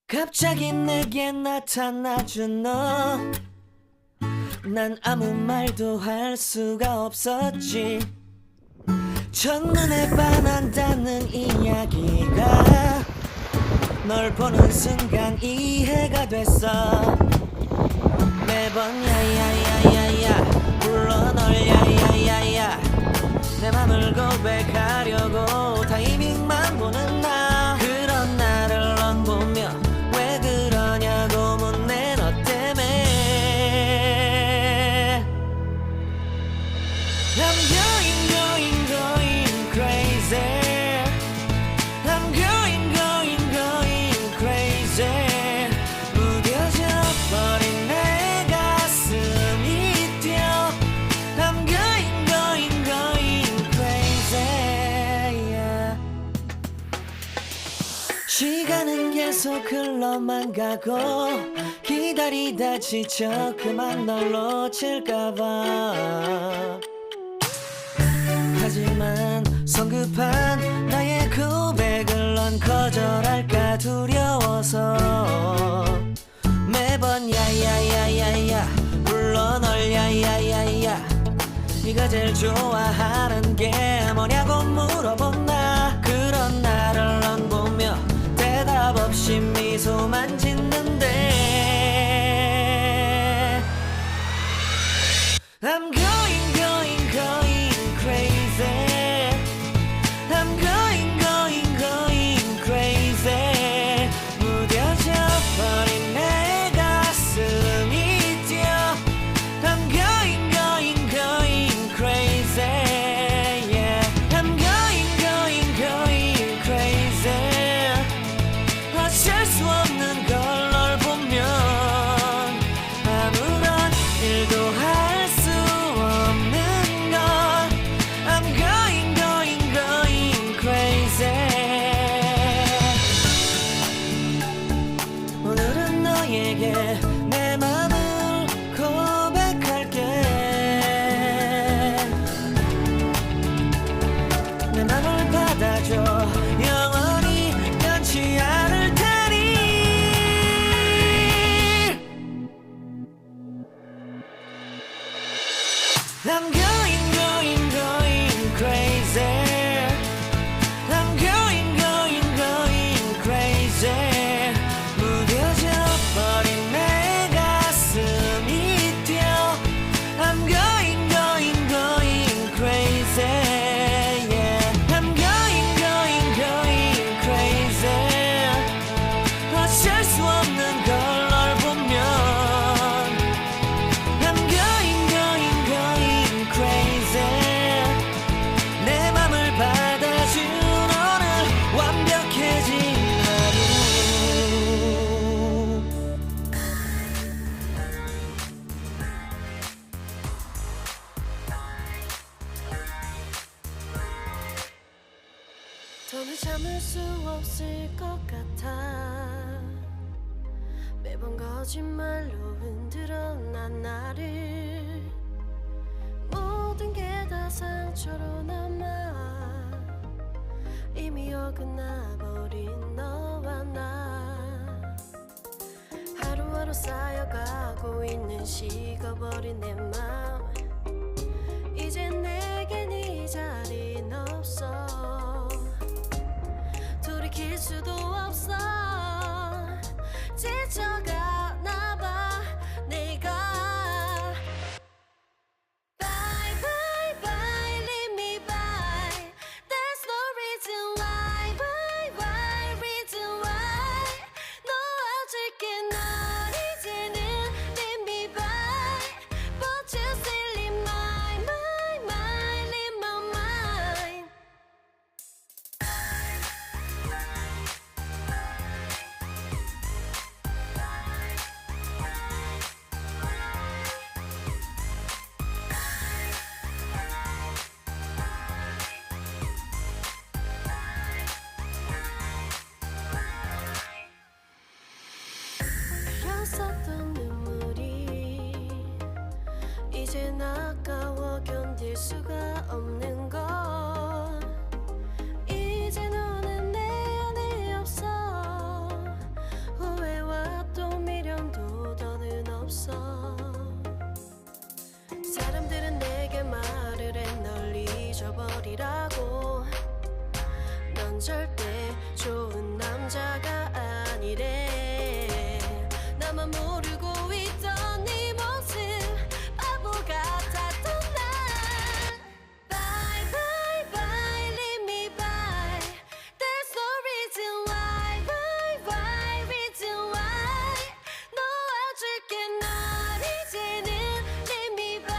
갑자기 내게 나타나준 너, 난 아무 말도 할 수가 없었지. 첫눈에 반한다는 이야기가 널 보는 순간 이해가 됐어. 매번 야야야야야 불러 널 야야야야, 내 맘을 고백하려고 타이밍만 보는 나. 그런 나를 넌 보며 왜 그러냐고 묻네. 너 때문에 I'm going crazy. I'm going crazy. 무뎌져 버린 내 가슴이 뛰어. I'm going crazy, yeah. 시간은 계속 흘러만 가고 기다리다 지쳐 그만 널 놓칠까봐. 하지만 성급한 나의 고백을 넌 거절할까 두려워서 매번 야야야야야 불러 널 야야야야. 네가 제일 좋아하는 게 뭐냐고 물어본 나. 그런 나를 넌 보며 대답 없이 미소만 짓는데 I'm going crazy. I'm going crazy. 무뎌져 버린 내 가슴이 뛰어. I'm going crazy, yeah. I'm going crazy. 어쩔 수 없는 걸 널 보면 아무런 일도 할 수 없는 걸. I'm going crazy. 오늘은 너에게 내 맘을 고백할게. 내 맘을 받아줘. 영원히 변치 않을 테니. I'm going crazy. I'm going crazy. 무뎌져 버린 내 가슴이 뛰어. I'm going crazy, yeah. I'm going crazy. 어쩔 수 없는 걸 널 보면 I'm going crazy. 내 맘을 받아준 오늘 완벽해진 하루. 더는 참을 수 없을 것 같아. 매번 거짓말로 흔들어 난 나를. 모든 게 다 상처로 남아 이미 어긋나버린 너와 나. 하루하루 쌓여가고 있는 식어버린 내 맘. 이제 내겐 이 자리는 없어. 돌이킬 수도 없어. 지쳐가나 봐 내가. Bye bye bye leave me by. There's no reason why. Why reason why. 너와 줄게 널 이제는 leave me by. But you still in my 아니라고. 넌 절대 좋은 남자가 아니래. 나만 모르고 있던 네 모습 바보 같았던 날. Bye bye bye leave me by. There's no reason why. Why reason why. 놓아줄게 널 이제는 leave me by.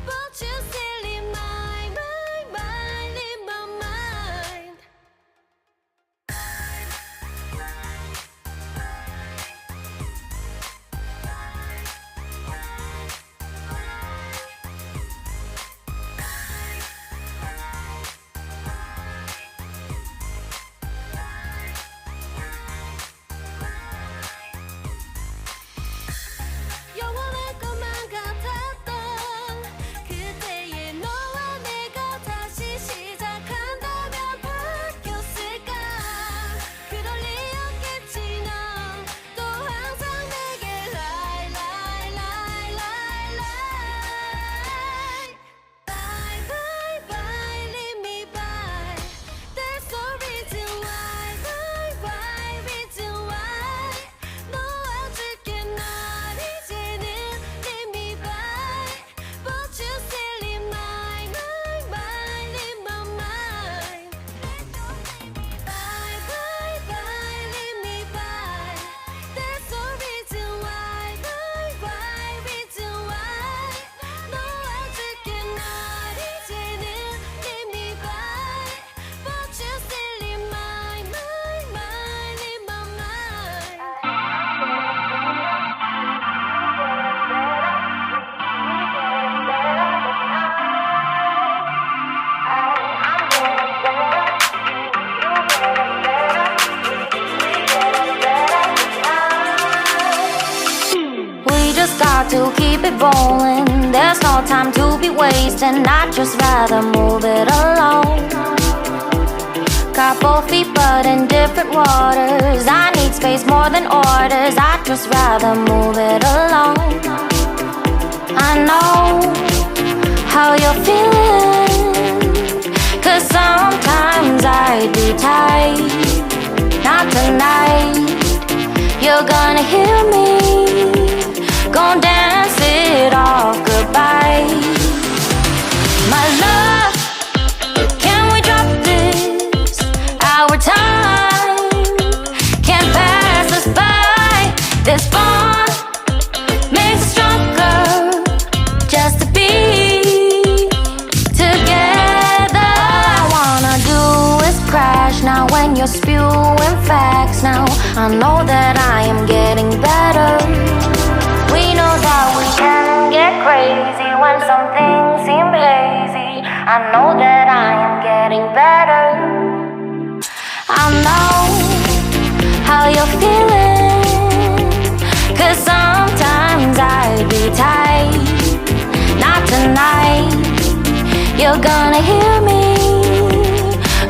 But you still in my mind in my mind. 영원할 것만 같았던 그때의 너와 내가 다시 시작한다면 바뀌었을까. 그럴 리 없겠지. 넌 또 항상 내게 lie lie lie lie lie. Bye bye bye leave me by. There's no reason why. Why reason why. 놓아줄게 널 이제는 leave me by. But you still in my mind in my mind. Bye bye bye leave me by. There's no reason why. Why reason why. 놓아줄게 널 이제는 leave me by. But you still in my mind in my mind. We just got to keep it rolling. There's no time to be wasting. I'd just rather move it along. Got both feet but in different waters. I need space more than orders. I'd just rather move it along. I know how you're feeling, 'cause sometimes I do tight. Not tonight. You're gonna hear me. Gon' dance it off goodbye. My love, can we drop this? Our time can't pass us by. This bond makes us stronger just to be together. All I wanna do is crash now when you're spewing facts. Now I know that I am getting better. We know that we can get crazy when some things seem hazy. I know that I am getting better. I know how you're feeling, 'cause sometimes I do tight. Not tonight. You're gonna hear me.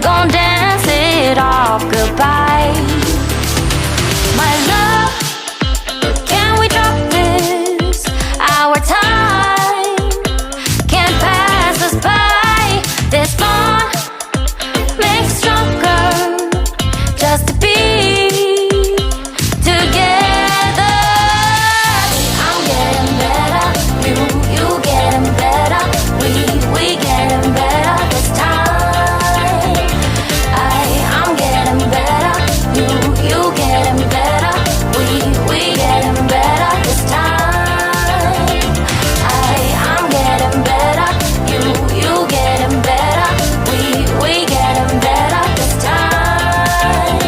Gon' dance it off goodbye. My love, can we drop this? Our time can't pass us by. This bond makes us stronger just to be together. I'm getting better, you getting better. We getting better this time. I'm getting better, you getting better. We getting better this time. I'm getting better, you getting better. We getting better this time.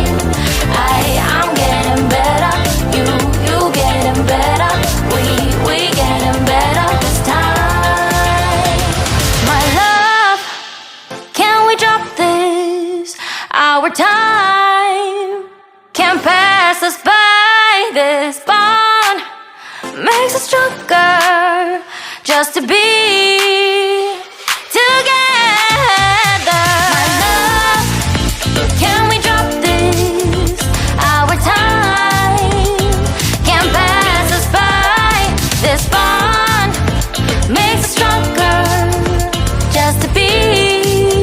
I'm getting better, you getting better. We getting better this time. My love, can we drop this? Our time can't pass us by. This bond makes us stronger just to be together. My love, can we drop this? Our time can't pass us by. This bond makes us stronger just to be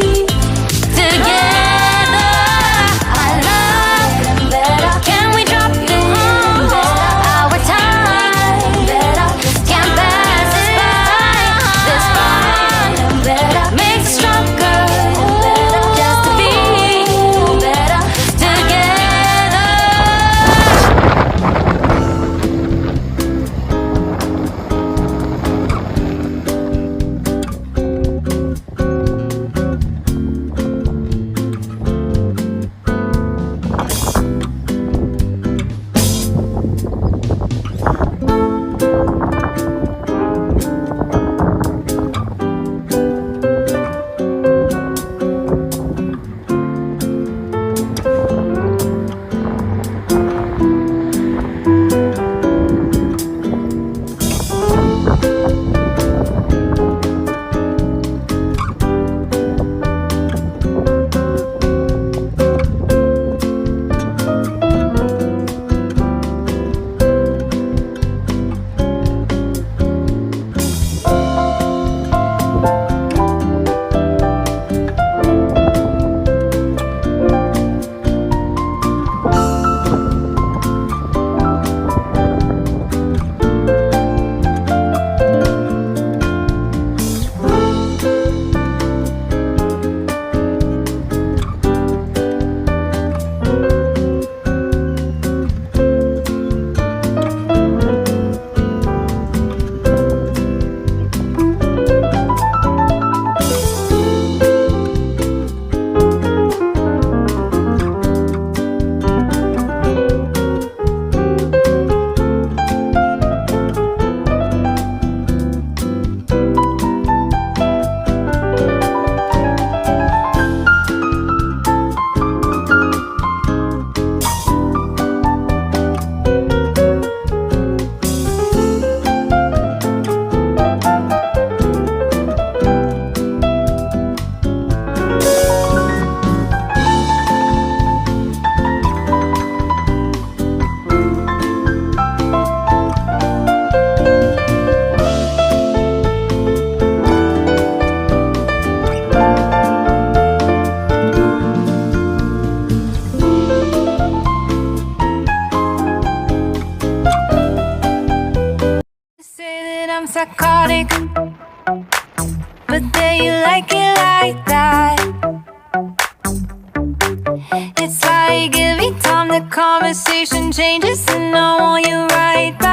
psychotic, but there you like it like that. It's like every time the conversation changes, and I want you right